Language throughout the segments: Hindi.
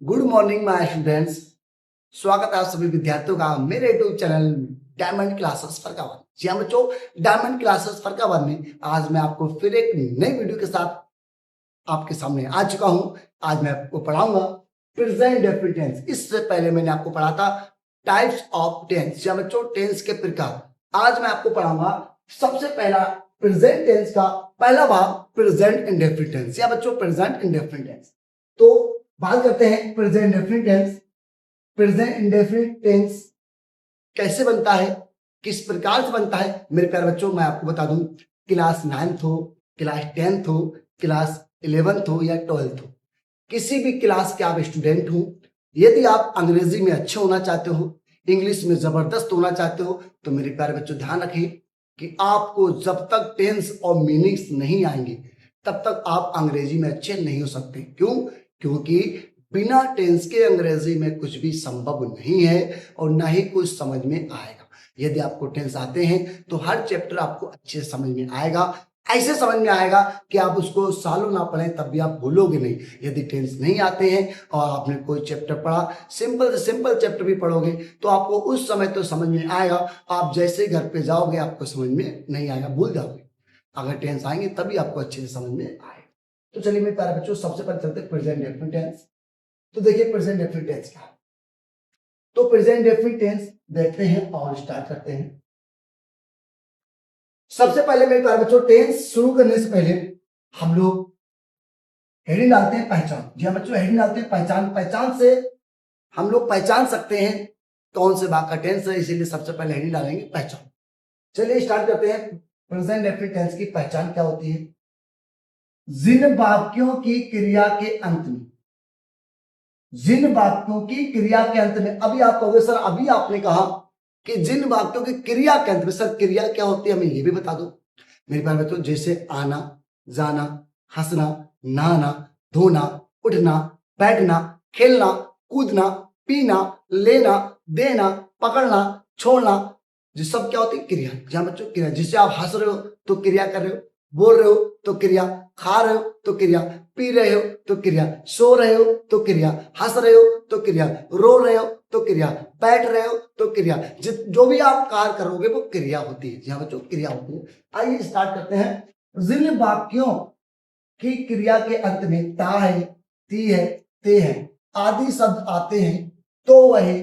Good morning my students. स्वागत है आप सभी विद्यार्थियों का मेरे YouTube channel diamond classes Farrukhabad. जी हाँ बच्चों, डायमंड क्लासेस फरकाबाद में आज मैं आपको फिर एक नई वीडियो के साथ आपके सामने आ चुका हूं। आज मैं आपको पढ़ाऊंगा प्रेजेंट डेफिनिट टेंस। इससे पहले मैंने आपको पढ़ा था टाइप्स ऑफ टेंस। जी हाँ बच्चों, टेंस के प्रकार। आज मैं आपको पढ़ाऊंगा सबसे पहला प्रेजेंट टेंस का पहला भाग, प्रेजेंट इंडेफिनिट टेंस। या बच्चों प्रेजेंट इंडेफिनिट टेंस। तो बात करते हैं present indefinite tense. Present indefinite tense कैसे बनता है, किस प्रकार से बनता है मेरे प्यारे बच्चों, मैं आपको बता दूं। क्लास 9th हो, क्लास 10th हो, क्लास 11th हो या 12th हो, किसी भी क्लास के आप स्टूडेंट हो, यदि आप अंग्रेजी में अच्छे होना चाहते हो, इंग्लिश में जबरदस्त होना चाहते हो, तो मेरे प्यारे बच्चों ध्यान रखें कि आपको जब तक टेंस और मीनिंग्स नहीं आएंगे तब तक आप अंग्रेजी में अच्छे नहीं हो सकते। क्यों? क्योंकि बिना टेंस के अंग्रेजी में कुछ भी संभव नहीं है और ना ही कुछ समझ में आएगा। यदि आपको टेंस आते हैं तो हर चैप्टर आपको अच्छे से समझ में आएगा। ऐसे समझ में आएगा कि आप उसको सालों ना पढ़ें तब भी आप भूलोगे नहीं। यदि टेंस नहीं आते हैं और आपने कोई चैप्टर पढ़ा, सिंपल से सिंपल चैप्टर भी पढ़ोगे तो आपको उस समय तो समझ में आएगा, आप जैसे ही घर पे जाओगे आपको समझ में नहीं आएगा, भूल जाओगे। अगर टेंस आएंगे तभी आपको अच्छे से समझ में आएगा। तो चलिए मेरे प्यारे बच्चों, सबसे पहले चलते हैं प्रेजेंट डेफिनिट टेंस। तो देखिए प्रेजेंट डेफिनिट टेंस क्या है। तो प्रेजेंट डेफिनिट टेंस देखते हैं और स्टार्ट करते हैं। सबसे पहले मेरे प्यारे बच्चों, टेंस शुरू करने से पहले हम लोग हेडिंग डालते हैं पहचान। जी हाँ बच्चों, हेडिंग डालते हैं पहचान। पहचान से हम लोग पहचान सकते हैं कौन से भाग का टेंस है, इसीलिए सबसे पहले हेडिंग डालेंगे पहचान। चलिए स्टार्ट करते हैं। प्रेजेंट डेफिनिट टेंस की पहचान क्या होती है? जिन वाक्यों की क्रिया के अंत में, जिन वाक्यों की क्रिया के अंत में, अभी आप कहोगे सर अभी आपने कहा कि जिन वाक्यों की क्रिया के अंत में, सर क्रिया क्या होती है हमें ये भी बता दो। मेरे प्यारे बच्चों, जैसे आना, जाना, हंसना, नहाना, धोना, उठना, बैठना, खेलना, कूदना, पीना, लेना, देना, पकड़ना, छोड़ना, ये सब क्या होती है? क्रिया। जहां बच्चों क्रिया, जिससे आप हंस रहे हो तो क्रिया कर रहे हो, बोल रहे हो तो क्रिया, खा रहे हो तो क्रिया, पी रहे हो तो क्रिया, सो रहे हो तो क्रिया, हंस रहे हो तो क्रिया, रो रहे हो तो क्रिया, बैठ रहे हो तो क्रिया, जो भी आप कार्य करोगे वो क्रिया होती है। जहां बच्चों क्रिया होती है। आइए स्टार्ट करते हैं। जिन वाक्यों की क्रिया के अंत में ता है, ती है, ते है आदि शब्द आते हैं तो वह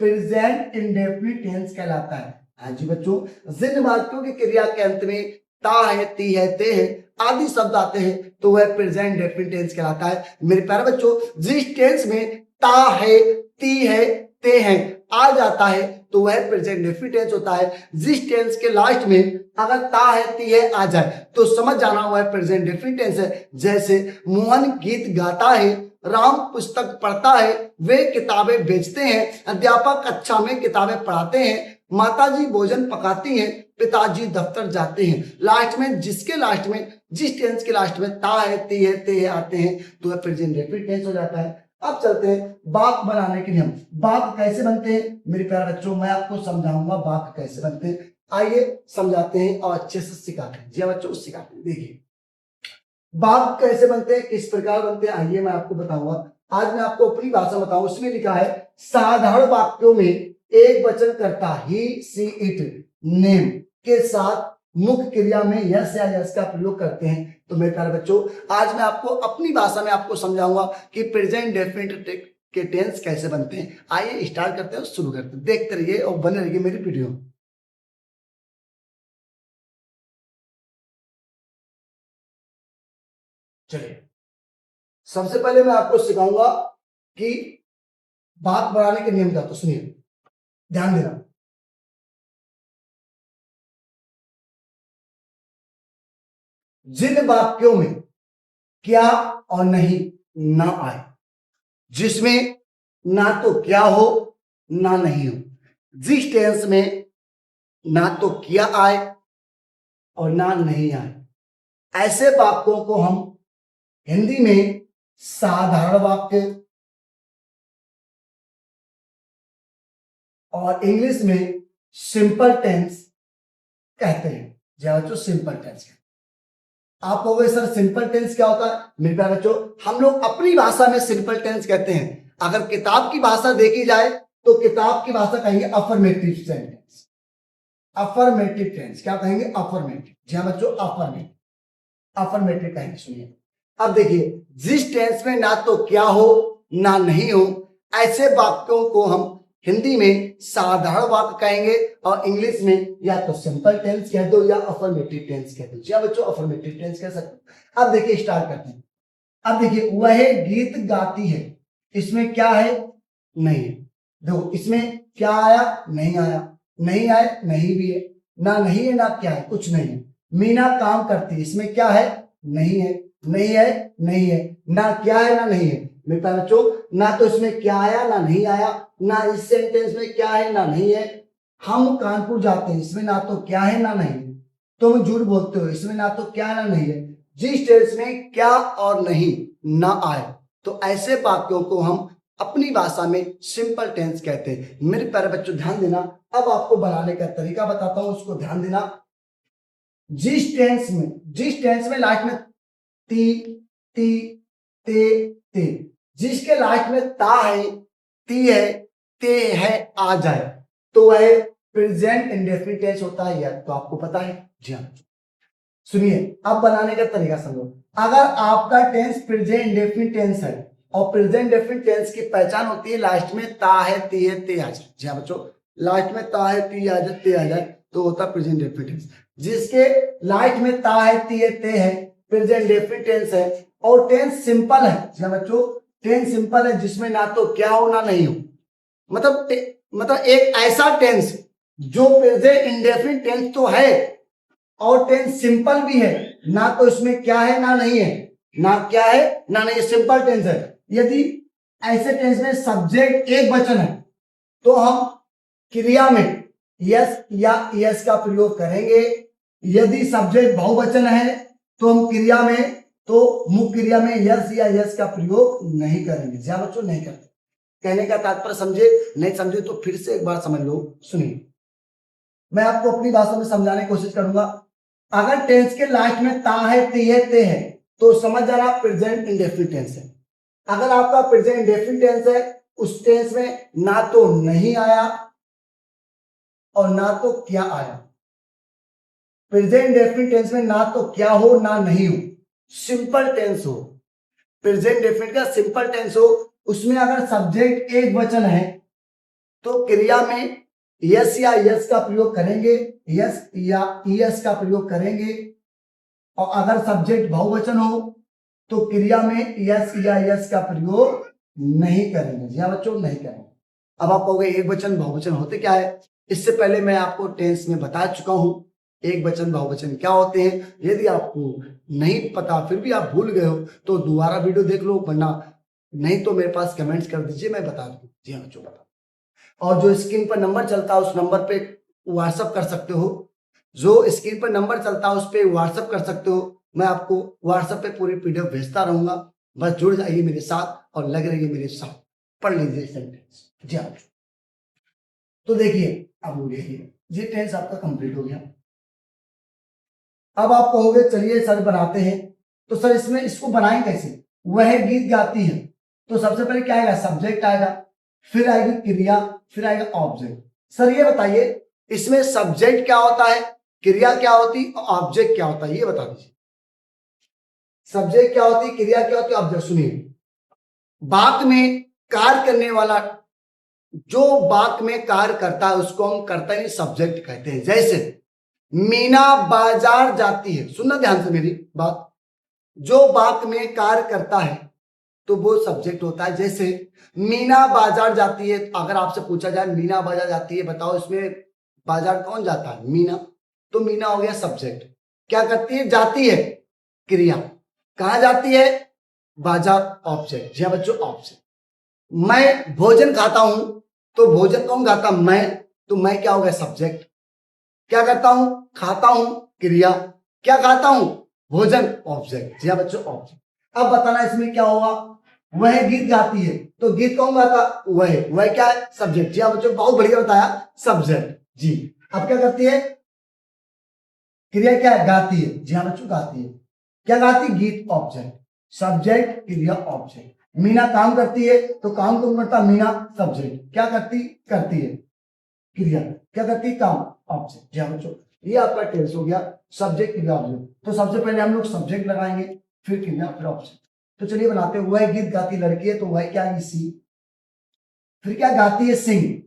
प्रेजेंट इंडेफिनिट टेंस कहलाता है। हाँ जी बच्चों, जिन वाक्यों की क्रिया के अंत में ता है, ती है, ते है आदि शब्द आते हैं तो वह प्रेजेंट डेफिनिट टेंस कहलाता है। मेरे प्यारे बच्चों, जिस टेंस में ता है, ती है, ते है आ जाता है तो वह प्रेजेंट डेफिनिट टेंस होता है। जिस टेंस के लास्ट में अगर ता है, ती है आ जाए तो समझ जाना वह प्रेजेंट डेफिनिट टेंस है। जैसे मोहन गीत गाता है, राम पुस्तक पढ़ता है, वे किताबें बेचते हैं, अध्यापक कक्षा में किताबें पढ़ाते हैं, माताजी भोजन पकाती हैं, पिताजी दफ्तर जाते हैं। लास्ट में, जिसके लास्ट में, जिस टेंस के लास्ट में ता है, ती है, ते है आते हैं तो वह प्रेजेंट डेफिनिट टेंस हो जाता है। अब चलते हैं वाक्य बनाने के नियम। वाक्य कैसे बनते हैं मेरे प्यारे बच्चों, मैं आपको समझाऊंगा वाक्य कैसे बनते हैं। आइए समझाते हैं और अच्छे से सिखाते हैं। जी बच्चों सिखाते हैं। देखिए वाक्य कैसे बनते हैं, किस प्रकार बनते हैं, आइए मैं आपको बताऊंगा। आज मैं आपको अपनी भाषा बताऊं। उसमें लिखा है साधारण वाक्यों में एक वचन करता ही, सी, इट, नेम के साथ मुख्य क्रिया में यस या यस का प्रयोग करते हैं। तो मेरे प्यारे बच्चों, आज मैं आपको अपनी भाषा में आपको समझाऊंगा कि प्रेजेंट डेफिनिट के टेंस कैसे बनते हैं। आइए स्टार्ट करते हैं, शुरू करते हैं। देखते रहिए और बने रहिए मेरी वीडियो। चलिए सबसे पहले मैं आपको सिखाऊंगा कि बात बढ़ाने के नियम क्या। तो सुनिए, ध्यान देना। जिन वाक्यों में क्या और नहीं ना आए, जिसमें ना तो क्या हो ना नहीं हो, जिस टेंस में ना तो क्या आए और ना नहीं आए, ऐसे वाक्यों को हम हिंदी में साधारण वाक्य और इंग्लिश में सिंपल टेंस कहते हैं। जी बच्चों, सिंपल टेंस। आप कहोगे सर सिंपल टेंस क्या होता है? मेरे प्यारे बच्चों, हम लोग अपनी भाषा में सिंपल टेंस कहते हैं। अगर किताब की भाषा देखी जाए तो किताब की भाषा कहेंगे अफर्मेटिव सेंटेंस। अफर्मेटिव टेंस क्या कहेंगे? अफर्मेटिव। जी हाँ बच्चों, अफर्मेटिव, अफर्मेटिव कहेंगे। सुनिए अब देखिए, जिस टेंस में ना तो क्या हो ना नहीं हो, ऐसे वाक्यों को हम हिंदी में साधारण वाक्य कहेंगे और इंग्लिश में या तो सिंपल टेंस कह दो या अफर्मेटिव टेंस कह दो। जी हाँ बच्चों, अफर्मेटिव टेंस कह सकते हो। अब देखिए स्टार्ट करते हैं। अब देखिए, वह गीत गाती है, इसमें क्या है? नहीं है। देखो इसमें क्या आया? नहीं आया। नहीं आए, नहीं भी है ना, नहीं है ना क्या है, कुछ नहीं है। मीना काम करती है, इसमें क्या है? नहीं है। नहीं है, नहीं है ना, क्या है ना नहीं है। मेरे प्यारे बच्चों, ना तो इसमें क्या आया ना नहीं आया, ना इस सेंटेंस में क्या है ना नहीं है। हम कानपुर जाते हैं, इसमें ना तो क्या है ना नहीं है। तुम झूठ बोलते हो, इसमें ना तो क्या है ना नहीं है। जिस टेंस में क्या और नहीं ना आए, तो ऐसे वाक्यों को हम अपनी भाषा में सिंपल टेंस कहते हैं। मेरे प्यारे बच्चों ध्यान देना, अब आपको बनाने का तरीका बताता हूं, उसको ध्यान देना। जिस टेंस में लास्ट में ती, ती, ते, जिसके लास्ट में ता है, ती है, ते है आ जाए, तो वह प्रेजेंट इंडेफिनिट टेंस होता है। यह तो आपको पता है। जी हाँ, सुनिए अब बनाने का तरीका समझो। अगर आपका टेंस प्रेजेंट इंडेफिनिट टेंस है और प्रेजेंट इंडेफिनिट टेंस की पहचान होती है लास्ट में ता है, ती है, ते आ जाए। जी हाँ बच्चों, लास्ट में ता है, ती आ जाए, ते आ जाए, तो होता है प्रेजेंट इंडेफिनिट टेंस। जिसके लास्ट में ता है, ती है, ते है, प्रेजेंट इंडेफिनिट टेंस है और टेंस सिंपल है। जी हाँ बच्चों, टेंस सिंपल है जिसमें ना तो क्या हो ना नहीं हो। मतलब एक ऐसा टेंस जो प्रेजेंट इंडेफिनिट टेंस तो है और टेंस सिंपल भी है, ना तो इसमें क्या है ना नहीं है, ना क्या है ना नहीं, सिंपल टेंस है। यदि ऐसे टेंस में सब्जेक्ट एक वचन है तो हम क्रिया में यस या यस का प्रयोग करेंगे। यदि सब्जेक्ट बहुवचन है तो हम क्रिया में, तो मुख्य क्रिया में यस या यस का प्रयोग नहीं करेंगे। जी हाँ बच्चों, नहीं करते। कहने का तात्पर्य समझे? नहीं समझे तो फिर से एक बार समझ लो। सुनिए, मैं आपको अपनी भाषा में समझाने की कोशिश करूंगा। अगर टेंस के लास्ट में ता है, ती है, ते है, तो समझ जाना प्रेजेंट इंडेफिनिट टेंस है। अगर आपका प्रेजेंट इंडेफिनिट टेंस है, उस टेंस में ना तो नहीं आया और ना तो क्या आया। प्रेजेंट इंडेफिनिट टेंस में ना तो क्या हो ना नहीं हो, सिंपल टेंस हो। प्रेजेंट इंडेफिनिट का सिंपल टेंस हो, उसमें अगर सब्जेक्ट एक वचन है तो क्रिया में यस या यस का प्रयोग करेंगे, यस या यस का प्रयोग करेंगे। और अगर सब्जेक्ट बहुवचन हो तो क्रिया में यस या यस का प्रयोग नहीं करेंगे। जी हाँ बच्चों, नहीं करेंगे। अब आप कहोगे एक वचन बहुवचन होते क्या है? इससे पहले मैं आपको टेंस में बता चुका हूं एक वचन बहुवचन क्या होते हैं। यदि आपको नहीं पता फिर भी आप भूल गए हो तो दोबारा वीडियो देख लो, वरना नहीं तो मेरे पास कमेंट्स कर दीजिए, मैं बता दूं। जी हाँ बच्चों, बता। और जो स्क्रीन पर नंबर चलता है उस नंबर पे व्हाट्सएप कर सकते हो। जो स्क्रीन पर नंबर चलता है उस पर व्हाट्सएप कर सकते हो। मैं आपको व्हाट्सएप पे पूरी पीडीएफ भेजता रहूंगा। बस जुड़ जाइए मेरे साथ और लग रहिए मेरे साथ, पढ़ लीजिए सेंटेंस। जी हाँ, तो देखिए अब देखिए ये टेंस आपका कंप्लीट हो गया। अब आप कहोगे चलिए सर बनाते हैं, तो सर इसमें इसको बनाएं कैसे? वह गीत गाती है, तो सबसे पहले क्या आएगा? सब्जेक्ट आएगा, फिर आएगी क्रिया, फिर आएगा ऑब्जेक्ट। सर ये बताइए इसमें सब्जेक्ट क्या होता है, क्रिया क्या होती और ऑब्जेक्ट क्या होता है, ये बता दीजिए। सब्जेक्ट क्या होती, क्रिया क्या होती, ऑब्जेक्ट। सुनिए, बात में कार्य करने वाला, जो बात में कार्य करता है उसको हम कर्ता नहीं सब्जेक्ट कहते हैं। जैसे मीना बाजार जाती है, सुनना ध्यान से मेरी बात। जो बात में कार्य करता है तो वो सब्जेक्ट होता है। जैसे मीना बाजार जाती है, अगर आपसे पूछा जाए मीना बाजार जाती है, बताओ इसमें बाजार कौन जाता है? मीना। तो मीना हो गया सब्जेक्ट। क्या करती है? जाती है, क्रिया। कहां जाती है? बाजार, ऑब्जेक्ट। जी हाँ बच्चों, ऑब्जेक्ट। मैं भोजन खाता हूं, तो भोजन कौन खाता? मैं। तो मैं क्या हो गया? सब्जेक्ट। क्या करता हूं? खाता हूं, क्रिया। क्या खाता हूं? भोजन, ऑब्जेक्ट। जी हाँ बच्चों, ऑब्जेक्ट। अब बताना इसमें क्या होगा? वह गीत गाती है, तो गीत कौन गाता? वह क्या है? सब्जेक्ट। जी हाँ बच्चों, बहुत बढ़िया बताया, सब्जेक्ट। जी। अब क्या करती है? क्रिया क्या है? गाती है। जी हाँ बच्चों, गाती है। क्या गाती? गीत, ऑब्जेक्ट। सब्जेक्ट, क्रिया, ऑब्जेक्ट। मीना काम करती है तो काम कौन करता? मीना सब्जेक्ट। क्या करती है क्रिया। क्या करती है? काम ऑब्जेक्ट। जी हाँ बच्चों, ये आपका टेंस हो गया, सब्जेक्ट क्रिया ऑब्जेक्ट। तो सबसे पहले हम लोग सब्जेक्ट लगाएंगे, फिर क्रिया, फिर ऑब्जेक्ट। तो चलिए बनाते हैं। वह गीत गाती लड़की है, तो वह क्या है? सी। फिर क्या गाती है? सिंग।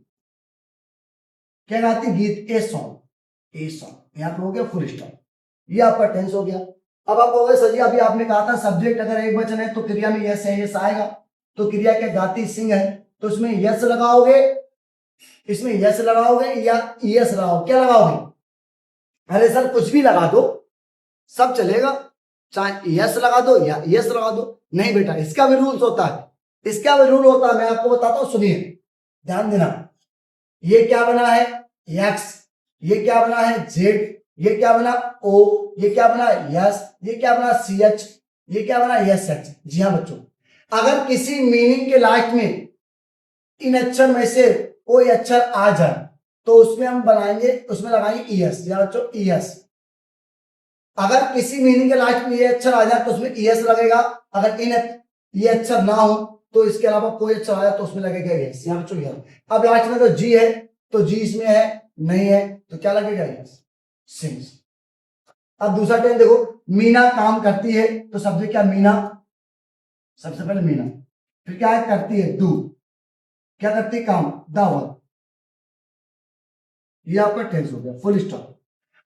क्या गाती है? गीत। A song. A song. यहाँ पे हो गया फुल स्टॉप। ये आपका टेंस हो गया। अब आपको होगा सर जी अभी आपने कहा था सब्जेक्ट अगर एक वचन है तो क्रिया में यस है, यस आएगा। तो क्रिया क्या? गाती सिंग है, तो इसमें यस लगाओगे, इसमें यस लगाओगे या यस लगाओगे? क्या लगाओगे? अरे सर कुछ भी लगा दो, सब चलेगा, चाहे यस लगा दो या यस लगा दो। नहीं बेटा, इसका भी रूल्स होता है, इसका भी रूल होता है, मैं आपको बताता हूं, सुनिए, ध्यान देना। ये क्या बना है? एक्स। ये क्या बना है? जेड। ये क्या बना? ओ। ये क्या बना? यस। ये क्या बना? C H. ये क्या बना? Yes H. जी हाँ बच्चों, अगर किसी मीनिंग के लास्ट में इन अक्षर में से कोई अक्षर आ जाए तो उसमें हम बनाएंगे, उसमें लगाएंगे ईएस। या बच्चों ईएस। अगर किसी मीनिंग के लास्ट में ये अक्षर आ जाए तो उसमें ईएस लगेगा। अगर इन ये अक्षर ना हो तो इसके अलावा कोई अक्षर आया तो उसमें लगेगा यस। यहाँ बच्चों यस। अब लास्ट में तो जी है, तो जी इसमें है, नहीं है तो क्या लगेगा? Yes, since. अब दूसरा टेंस देखो, मीना काम करती है, तो सब्जेक्ट क्या? मीना, सबसे पहले मीना। फिर क्या है? करती है, डू। क्या करती है? काम, द वर्क। ये आपका टेंस हो गया, फुल स्टॉप।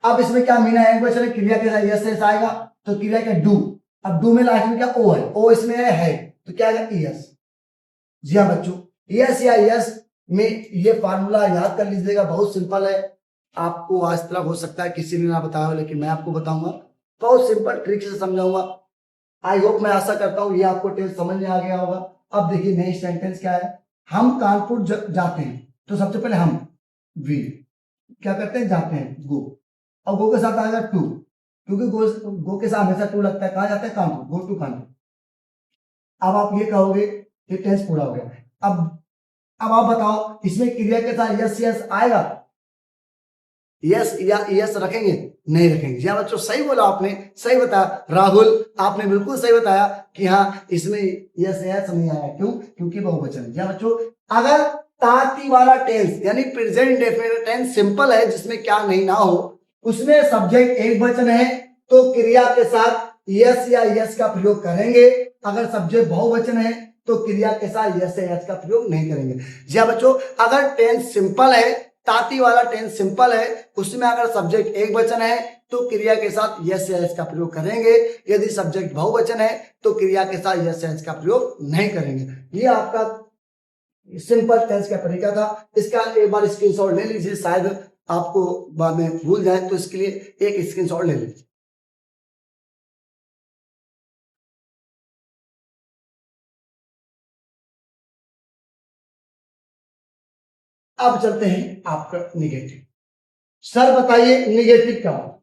अब इसमें क्या? मीना एक वचन है, क्रिया के साथ यस एस आएगा, तो क्रिया क्या? डू। अब डू में लास्ट में क्या? ओ है, ओ इसमें है तो क्या आएगा? यस। जी हाँ बच्चों, यस या यस में ये फार्मूला याद कर लीजिएगा, बहुत सिंपल है। आपको आज तक हो सकता है किसी ने ना बताया हो, लेकिन मैं आपको बताऊंगा, बहुत सिंपल ट्रिक से समझाऊंगा। आई होप, मैं आशा करता हूं ये आपको टेंस समझ में आ गया होगा। अब देखिए नेक्स्ट सेंटेंस क्या है। हम कानपुर जाते हैं, तो सबसे पहले हम, वी, क्या करते हैं? जाते हैं, गो। और गो के साथ आएगा टू, क्योंकि गो के साथ हमेशा टू लगता है। कहाँ जाते हैं? Kanpur, go to Kanpur. अब आप ये कहोगे ये टेंस पूरा हो गया। अब आप बताओ इसमें क्रिया के साथ यस यस आएगा? यस या यस रखेंगे? नहीं रखेंगे। जी बच्चों, सही बोला आपने, सही बताया राहुल, आपने बिल्कुल सही बताया कि हाँ इसमें यस यस नहीं आया। क्यों? क्योंकि बहुवचन है। जी बच्चों, अगर ताती वाला टेंस यानी प्रेजेंट डेफिनेट टेंस सिंपल है, जिसमें क्या नहीं ना हो, उसमें सब्जेक्ट एक वचन है तो क्रिया के साथ यस या यस का प्रयोग करेंगे। अगर सब्जेक्ट बहुवचन है तो क्रिया के साथ यस या यस का प्रयोग नहीं करेंगे। जी हाँ बच्चों, अगर टेंस सिंपल है, ताती वाला टेंस सिंपल है, उसमें अगर सब्जेक्ट एक वचन है तो क्रिया के साथ यस या यस का प्रयोग करेंगे। यदि सब्जेक्ट बहुवचन है तो क्रिया के साथ यस या यस का प्रयोग नहीं करेंगे। ये आपका सिंपल टेंस का तरीका था। इसका एक बार स्क्रीनशॉट ले लीजिए, शायद आपको बाद में भूल जाए, तो इसके लिए एक स्क्रीनशॉट ले लीजिए। अब चलते हैं आपका निगेटिव। सर बताइए निगेटिव क्या होता है?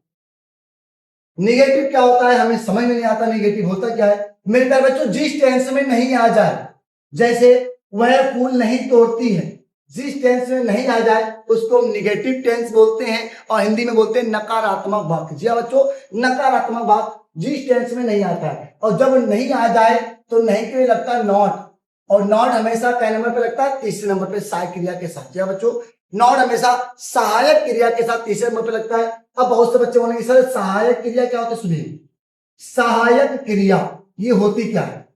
निगेटिव क्या होता है? हमें समझ में नहीं आता निगेटिव होता क्या है। मेरे प्यारे बच्चों, जिस टेंस में नहीं आ जाए, जैसे वह फूल नहीं तोड़ती है, जिस टेंस में नहीं आ जाए उसको हम निगेटिव टेंस बोलते हैं, और हिंदी में बोलते हैं नकारात्मक वाक्य। जी बच्चों, नकारात्मक वाक्य जिस टेंस में नहीं आता है, और जब नहीं आ जाए तो नहीं के लिए लगता है नॉट, और नॉट हमेशा कै नंबर पे लगता है? तीसरे नंबर पे, सहायक क्रिया के साथ। जी बच्चों, नॉट हमेशा सहायक क्रिया के साथ तीसरे नंबर पे लगता है। अब बहुत से बच्चे बोलेंगे सर सहायक क्रिया क्या होती है? सुनिए, सहायक क्रिया ये होती क्या है?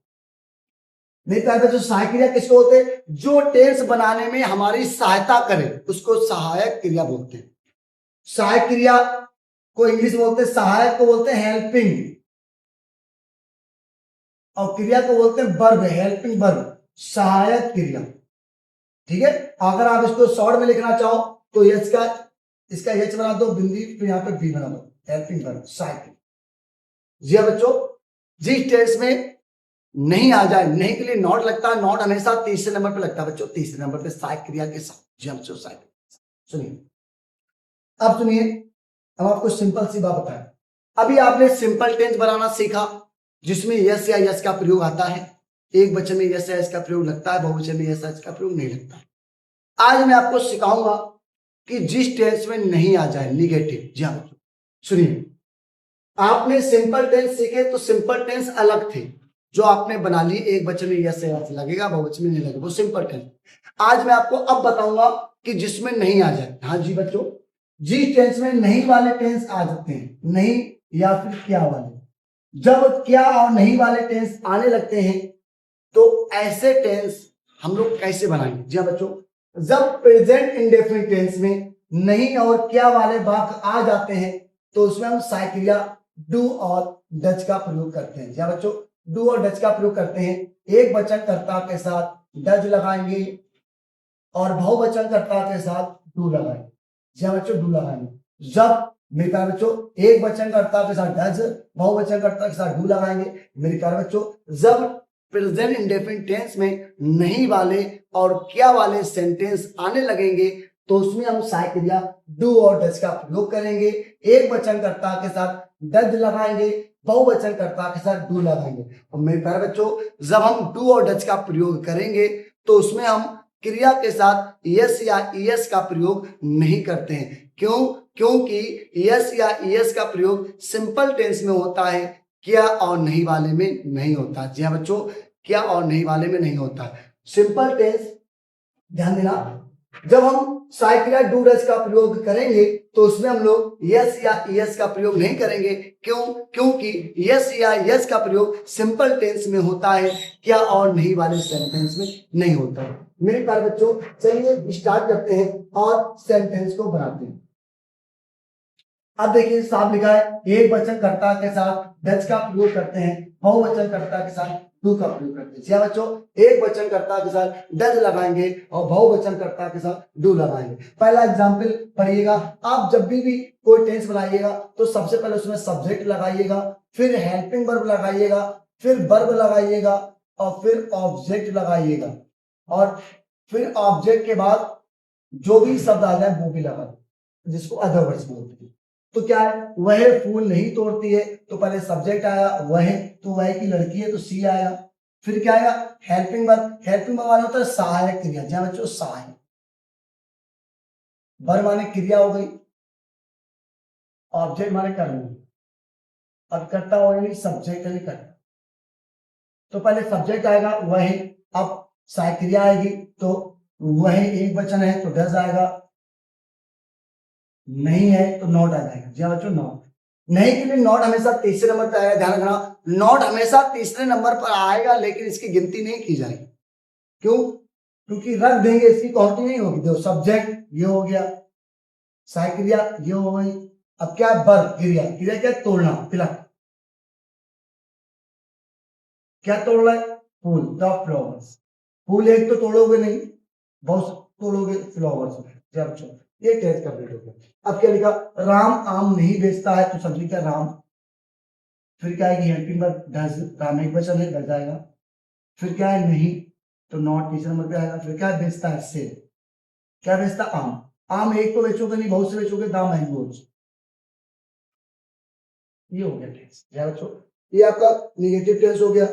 नहीं तो जो सहायक क्रिया किसको होते हैं? जो टेंस बनाने में हमारी सहायता करे उसको सहायक क्रिया बोलते हैं। सहायक क्रिया को इंग्लिश में बोलते हैं, सहायक को बोलते हैं हेल्पिंग, और क्रिया को बोलते हैं वर्ब, हेल्पिंग वर्ब, सहायक क्रिया। ठीक है, अगर आप इसको शॉर्ट में लिखना चाहो तो यस का इसका एच बना दो बिंदी, फिर यहाँ पे बी बना दो, हेल्पिंग वर्ब, सहायक। जी बच्चों, जिस टेंस में नहीं आ जाए, नहीं के लिए नॉट लगता है, नॉट हमेशा तीसरे नंबर पे लगता है बच्चों, तीसरे नंबर पे सहायक क्रिया के साथ। जी हम बच्चों, सहायक। सुनिए, अब सुनिए, अब आपको सिंपल सी बात बताएं। अभी आपने सिंपल टेंस बनाना सीखा, जिसमें यस या यस का प्रयोग आता है, एक वचन में यस या यस का प्रयोग लगता है, बहुवचन में यस या यस का प्रयोग नहीं लगता है। आज मैं आपको सिखाऊंगा कि जिस टेंस में नहीं आ जाए निगेटिव। जी हाँ सुनिए, आपने सिंपल टेंस सीखे तो सिंपल टेंस अलग थे, जो आपने बना ली, एक वचन में यस लगेगा, बहुवचन में नहीं लगेगा, वो सिंपल टेंस। आज मैं आपको अब बताऊंगा कि जिसमें नहीं आ जाए। हाँ जी बच्चों, जिस टेंस में नहीं वाले टेंस आ सकते हैं, नहीं या फिर क्या वाले, जब क्या और नहीं वाले टेंस आने लगते हैं तो ऐसे टेंस हम लोग कैसे बनाएंगे। जी हाँ बच्चों, जब प्रेजेंट इंडेफिनिट टेंस में नहीं और क्या वाले वाक्य आ जाते हैं तो उसमें हम साइक्रिया डू और डच का प्रयोग करते हैं। जी हाँ बच्चों, डू और डच का प्रयोग करते हैं। एक वचन कर्ता के साथ डज लगाएंगे और बहुवचन कर्ता के साथ डू लगाएंगे। जी हाँ बच्चों, डू लगाएंगे। जब मेरे प्यारे बच्चों एक वचन कर्ता के साथ डज, बहुवचन कर्ता के साथ डू लगाएंगे। मेरे प्यारे बच्चों, जब प्रेजेंट इंडेफिनिट टेंस में नहीं वाले और क्या वाले सेंटेंस आने लगेंगे तो उसमें हम साइक्रिया डू और डज का प्रयोग करेंगे। एक वचन कर्ता के साथ डज लगाएंगे, बहुवचन कर्ता के साथ डू लगाएंगे। और मेरे प्यारे बच्चों, जब हम डू और डज का प्रयोग करेंगे तो उसमें हम क्रिया के साथ यस या ईएस का प्रयोग नहीं करते हैं। क्यों? क्योंकि यस या ईएस का प्रयोग सिंपल टेंस में होता है, क्या और नहीं वाले में नहीं होता। जी हाँ बच्चों, क्या और नहीं वाले में नहीं होता। सिंपल टेंस, ध्यान देना, जब हम साइक्रिया डू डज का प्रयोग करेंगे तो उसमें हम लोग यस या यस का प्रयोग नहीं करेंगे। क्यों? क्योंकि यस या यस का प्रयोग सिंपल टेंस में होता है, क्या और नहीं वाले सेंटेंस में नहीं होता है। मेरे प्यारे बच्चों, चलिए स्टार्ट करते हैं और सेंटेंस को बनाते हैं। अब देखिए साफ लिखा है, एक वचन कर्ता के साथ डच का प्रयोग करते हैं, बहुवचन कर्ता के साथ डू का प्रयोग करते हैं। जी हाँ बच्चों, एक वचन कर्ता के साथ डच लगाएंगे और बहुवचन कर्ता के साथ डू लगाएंगे। पहला एग्जांपल पढ़िएगा। आप जब भी कोई टेंस बनाइएगा तो सबसे पहले उसमें सब्जेक्ट लगाइएगा, फिर हेल्पिंग वर्ब लगाइएगा, फिर वर्ब लगाइएगा और फिर ऑब्जेक्ट लगाइएगा, और फिर ऑब्जेक्ट के बाद जो भी शब्द आ जाए वो भी लगा, जिसको अदर वर्ड्स बोलते हैं। तो क्या है, वह फूल नहीं तोड़ती है, तो पहले सब्जेक्ट आया वह, तो वह की लड़की है तो सी आया। फिर क्या आएगा, हेल्पिंग वर्ब। हेल्पिंग वर्ब माने होता है सहायक क्रिया। जहां बच्चों सहायक, वर्ब माने क्रिया हो गई, ऑब्जेक्ट माने कर्म। अब करता हो नहीं, सब्जेक्ट नहीं करता, तो पहले सब्जेक्ट आएगा वह, अब सहायक क्रिया आएगी तो वह एक वचन है तो डज आएगा, नहीं है तो नॉट आ जाएगा। जी हाँ बच्चों, नॉट। नहीं के लिए नॉट हमेशा तीसरे नंबर पर आएगा, ध्यान रखना। नॉट हमेशा तीसरे नंबर पर आएगा लेकिन इसकी गिनती नहीं की जाएगी। क्यों? क्योंकि रख देंगे, इसकी काउंटिंग नहीं होगी। देखो सब्जेक्ट ये हो गया, सहायक क्रिया ये हो गई, अब क्या है, वर्ब क्रिया। क्रिया क्या है, तोड़ना, तिलक। क्या तोड़ रहा है, फूल, द फ्लावर्स। फूल एक तो तोड़ोगे नहीं, बहुत तोड़ोगे फ्लावर्स। जब ये टेंस कंप्लीट हो गया। अब क्या लिखा, राम आम नहीं बेचता है, तो समझिए क्या, राम। फिर क्या आएगी, हेल्पिंग वर्ब डज, राम एक वचन है, डज आएगा। फिर क्या है, नहीं, तो नॉट तीसरे नंबर पे आएगा। फिर क्या है, बेचता है, से। क्या बेचता, आम। आम एक तो बेचोगे नहीं, बहुत से बेचोगे, दाम मैंगोज। ये हो गया टेंस। क्या बच्चों, ये आपका निगेटिव टेंस हो गया।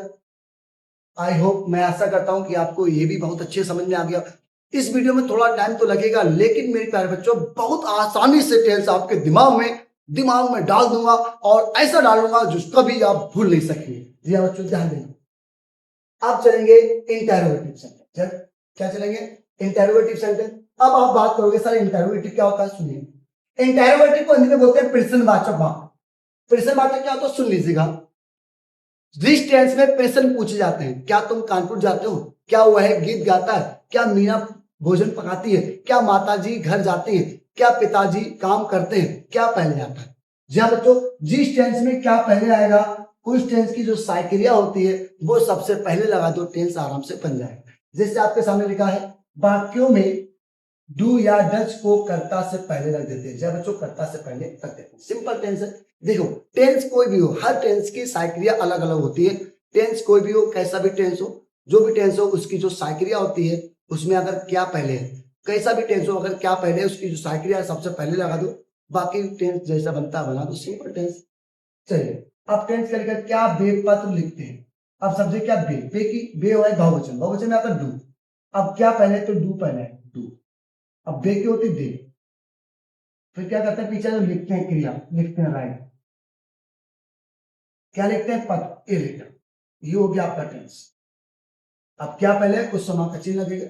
आई होप, मैं आशा करता हूं कि आपको ये भी बहुत अच्छे समझ में आ गया। इस वीडियो में थोड़ा टाइम तो लगेगा लेकिन मेरे प्यारे बच्चों बहुत आसानी से टेंस आपके दिमाग में डाल दूंगा, और ऐसा डालूंगा जो कभी आप भूल नहीं सकेंगे। जी हाँ बच्चों, ध्यान देना। अब चलेंगे इंटेरोगेटिव सेंटेंस। क्या चलेंगे, इंटेरोगेटिव सेंटेंस। अब आप बात करोगे सर इंटेरोगेटिव क्या होता है, सुनिए। इंटेरोगेटिव को हिंदी में बोलते हैं प्रश्नवाचक वाक्य। प्रश्नवाचक क्या होता है, सुन लीजिएगा। जिस टेंस में प्रश्न पूछे जाते हैं, क्या तुम कानपुर जाते हो, क्या वह गीत गाता है, क्या मीना भोजन पकाती है, क्या माताजी घर जाती है, क्या पिताजी काम करते हैं, क्या पहले आता है। जी हाँ बच्चों, जिस टेंस में क्या पहले आएगा उस टेंस की जो साइक्रिया होती है वो सबसे पहले लगा दो, टेंस आराम से बन जाएगा। जैसे आपके सामने लिखा है, वाक्यों में डू या डज को कर्ता से पहले रख देते हैं। जब बच्चों कर्ता से पहले रख देते हैं, सिंपल टेंस है। देखो टेंस कोई भी हो, हर टेंस की साइक्रिया अलग अलग होती है। टेंस कोई भी हो, कैसा भी टेंस हो, जो भी टेंस हो उसकी जो साइक्रिया होती है उसमें अगर क्या पहले है, कैसा भी टेंस हो अगर क्या पहले है उसकी जो साइक्रिया सबसे पहले लगा दो, बाकी टेंस जैसा बनता बना दो, सिंपल टेंस। चलिए अब टेंस का क्या बेपत्र लिखते हैं। अब सब्जेक्ट क्या, बे की, बे है बहुवचन, बहुवचन में आता डू। अब क्या पहले, तो डू पहले है, डू। अब बे की होती दे। फिर क्या करते हैं, पीछे जो लिखते हैं क्रिया, लिखते हैं राइट। क्या लिखते हैं, पद, ए लेटर। ये हो गया आपका टेंस। अब क्या पहले कुछ समान का चिन्ह लगेगा,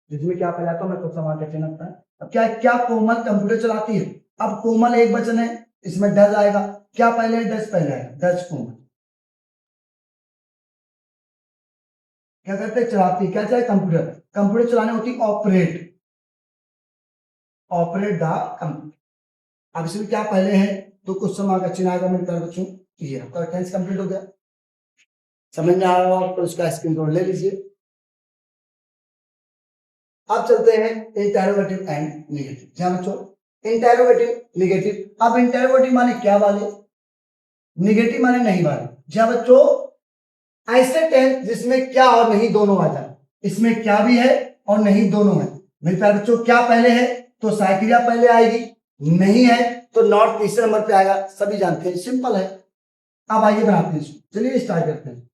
जिसमें क्या पहले आता है कुछ समान का चिन्ह लगता है। अब क्या क्या कोमल कंप्यूटर चलाती है, अब कोमल एक वचन है, इसमें डज आएगा, क्या पहले है, डज पहले आएगा, डज कोमल। क्या करते हैं, चलाती, क्या चाहे कंप्यूटर, कंप्यूटर चलाने होती ऑपरेट, ऑपरेट द कंप्यूटर। अब इसमें क्या पहले है तो कुछ समय का चिन्ह आएगा मेरे प्यारे बच्चों। ये आपका टेंस कंप्लीट हो गया। समझ में आ रहा हो तो उसका स्क्रीनशॉट ले लीजिए। अब चलते हैं इंटेरोगेटिव एंड नेगेटिव। ध्यान बच्चों, इंटेरोगेटिव नेगेटिव। अब इंटेरोगेटिव माने क्या वाले, नेगेटिव माने नहीं वाले। जहां बच्चों ऐसे टेंस जिसमें क्या और नहीं दोनों आ जाए, इसमें क्या भी है और नहीं दोनों है। मेरे प्यारे बच्चों क्या पहले है तो साइक्रिया पहले आएगी, नहीं है तो नॉट तीसरे नंबर पे आएगा, सभी जानते हैं, सिंपल है। अब आइए बनाते हैं, चलिए स्टार्ट करते हैं।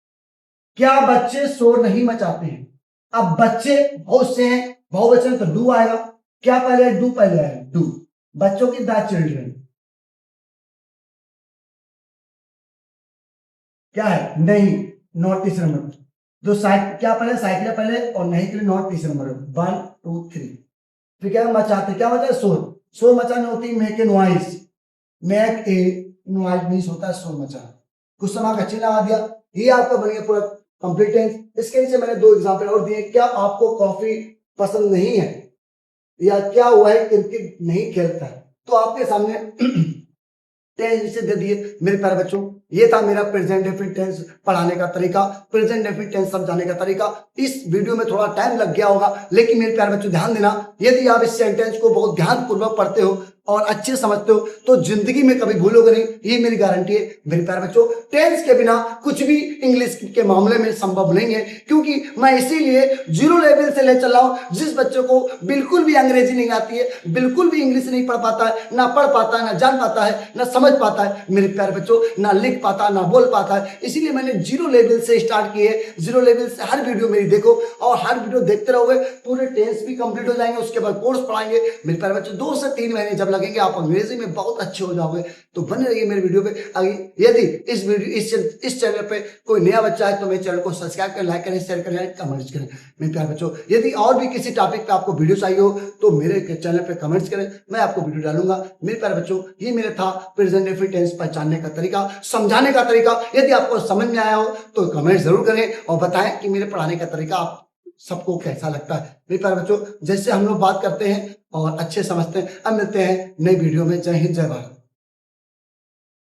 क्या बच्चे शोर नहीं मचाते हैं, अब बच्चे बहुत से हैं, बहुवचन तो डू आएगा, क्या पहले है, डू पहले आएगा, डू। बच्चों की द चिल्ड्रन, क्या है, नहीं, नॉट तीसरे नंबर। जो क्या पहले, साइकिल पहले और नहीं के लिए नॉट तीसरे नंबर, 1 2 3। फिर क्या मचाते, क्या मचा, शोर, शोर मचाने होती make a noise, make a noise means होता है शोर मचाना। कुछ समय का चिन्ह लगा दिया, ये आपका बन गया पूरा कंप्लीट टेंस। इसके नीचे मैंने 2 एग्जांपल और दिए। क्या आपको कॉफी पसंद नहीं है, या क्या हुआ है क्रिकेट नहीं खेलता है, तो आपके सामने टेंस दे दिए। मेरे प्यारे बच्चों ये था मेरा प्रेजेंट डेफिनिट टेंस पढ़ाने का तरीका, प्रेजेंट डेफिनिट टेंस समझाने का तरीका। इस वीडियो में थोड़ा टाइम लग गया होगा, लेकिन मेरे प्यारे बच्चों ध्यान देना, यदि आप इस सेंटेंस को बहुत ध्यानपूर्वक पढ़ते हो और अच्छे समझते हो तो जिंदगी में कभी भूलोगे नहीं, ये मेरी गारंटी है। मेरे प्यारे बच्चों टेंस के बिना कुछ भी इंग्लिश के मामले में संभव नहीं है, क्योंकि मैं इसीलिए 0 लेवल से ले चल रहा हूं। जिस बच्चे को बिल्कुल भी अंग्रेजी नहीं आती है, बिल्कुल भी इंग्लिश नहीं पढ़ पाता है, ना पढ़ पाता है, ना जान पाता है, ना समझ पाता है, मेरे प्यारे बच्चों ना लिख पाता, ना बोल पाता है, इसीलिए मैंने 0 लेवल से स्टार्ट किए। 0 लेवल से हर वीडियो मेरी देखो और हर वीडियो देखते रहोगे, पूरे टेंस भी कंप्लीट हो जाएंगे। उसके बाद कोर्स पढ़ाएंगे। मेरे प्यारे बच्चों 2 से 3 महीने जब लगेंगे आप अंग्रेजी में बहुत अच्छे हो जाओगे। तो बने रहिए मेरे वीडियो पे। यदि इस वीडियो इस चैनल पे कोई नया बच्चा है तो मेरे चैनल को सब्सक्राइब करें, लाइक करें, शेयर करें, कमेंट्स करें। मेरे प्यारे बच्चों यदि और भी किसी टॉपिक पे आपको वीडियो चाहिए हो तो मेरे चैनल पे कमेंट्स करें, मैं आपको वीडियो डालूंगा। मेरे प्यारे बच्चों ये मेरा था प्रेजेंट डेफिनिट टेंस पहचानने का तरीका, समझाने का तरीका। यदि आपको समझ में आया हो तो कमेंट जरूर करें और बताएं कि मेरे पढ़ाने का तरीका आप सबको कैसा लगता है। मेरे प्यारे बच्चों जैसे हम लोग बात करते हैं और अच्छे समझते हैं। अब मिलते हैं नई वीडियो में। जय हिंद, जय भारत।